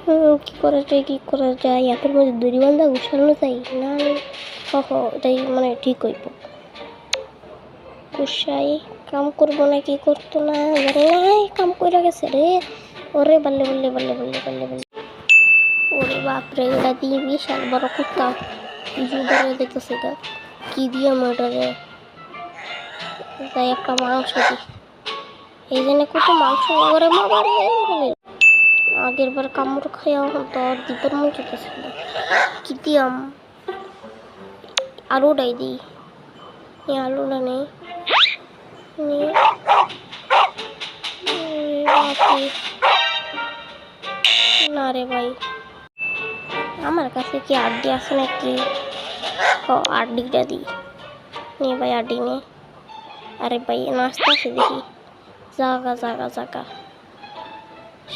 কি করা যায় একের মধ্যে দড়ি বান্ধা ঘুষানো যায় না? এটাই মানে ঠিক হইব। গুসাই কাম করবো না কি করতো না কাম করে গেছে রে। ওরে বললে ওরে বাপরে, এটা দিয়ে বিশাল বড় কুত্তা ধরে দেখতেছে এটা কি দিয়ে মার্ডারে তাই একটা মাংস দিই। এই জন্য কত মাংস করে মারে। আগের বার কামড় খাইয়া তো দ্বীপের মুখে ছিল কি দিয়াম আলুটাই দিই। এই আলুটা নেই না রে ভাই, আমার কাছে কি আড্ডি আছে নাকি? আড্ডিটা দিই নে ভাই, আড্ডি নে। আরে ভাই নাস্তা আছে দেখি, জাগা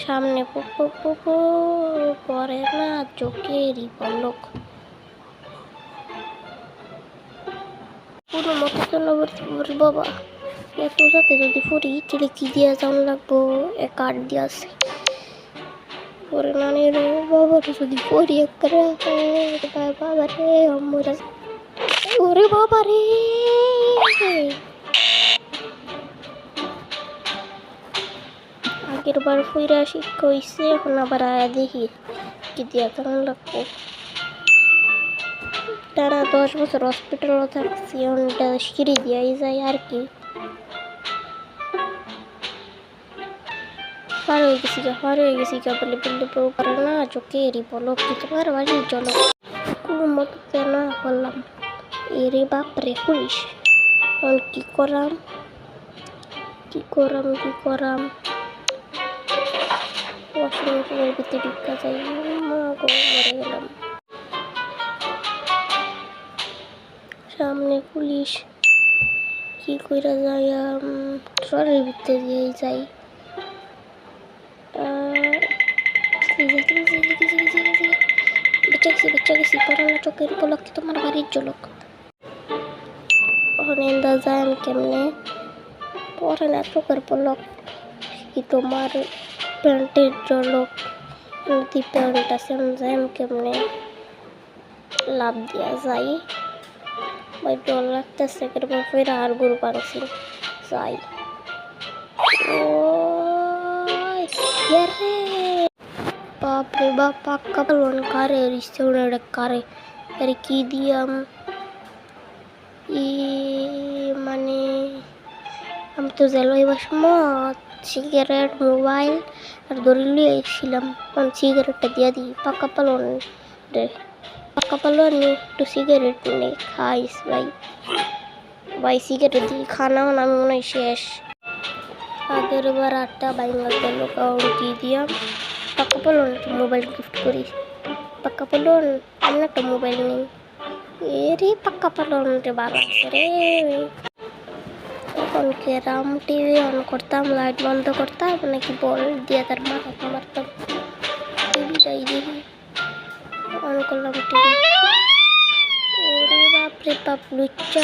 সামনে পরে না চোখেরই পলক পুরো মতো তো বাবা। এত সাথে যদি ফুরি চলে কি দিয়ে যাওয়া লাগবো, এক আট দিয়ে আছে পরে নানির বাবার যদি পড়ি একটা বাবা রে আমরা ওরে বাবা রে। আগের বার ফিরে আসি কইছে, এখন আবার আয়া দেখি কি দিয়া কেমন লাগবো। টানা 10 বছর হসপিটালও থাকছি, ওটা সিঁড়ি দিয়াই যায় আর কি। পার হয়ে গেছি গা বলে পারে না চোখেরই পলক কি তোমার বাড়ির চলো কোনো মতো কেন করলাম। এরে বাপরে পুলিশ, কি করাম ওয়াশিং মেশিনের ভিতরে ঢুকা যাই। মরে গেলাম, সামনে পুলিশ কি কইরা যায় ট্রলের ভিতরে দিয়েই যাই। বেঁচে গেছি পড়ানো চোখের পলক কি তোমার বাড়ির জলক। অনেন্দা যায় আমি কেমনে পরে না চোখের পলক কি তোমার প্যান্টের জলক। নদী প্যান্ট আছে যায় আমি কেমনে লাভ দিয়া যাই। ভাই ডর লাগতেছে ফের আর গরু পাংছি যাই। বাপরে বাপ পাক্কা পালন কারে রিস্তে কারে আরে কি দিয়াম মানে আমি তো জেলবার সময় সিগারেট মোবাইল আর দড়ি লিয়ে এসেছিলাম। সিগারেটটা দিয়ে দিই পাক্কা পালন রে, পাক্কা পালন একটু সিগারেট নেই খাইস ভাই সিগারেট দিই খানাও না মনে হয় শেষ। আগের বার 8টা বাইঙ্গা গেল কি দিয়া পাক্কা পালন মোবাইল গিফট করি। পাক্কা পালন আমি একটা মোবাইল নেই এরে পাক্কা পালন রে 12 রে। তখন কেরাম টিভি অন করতাম, লাইট বন্ধ করতাম নাকি বল দিয়ে তার মাথাতে মারতাম। টিভিটাই দেখি অন করলাম টিভি, ওরে বাপরে বাপ লুচ্চা।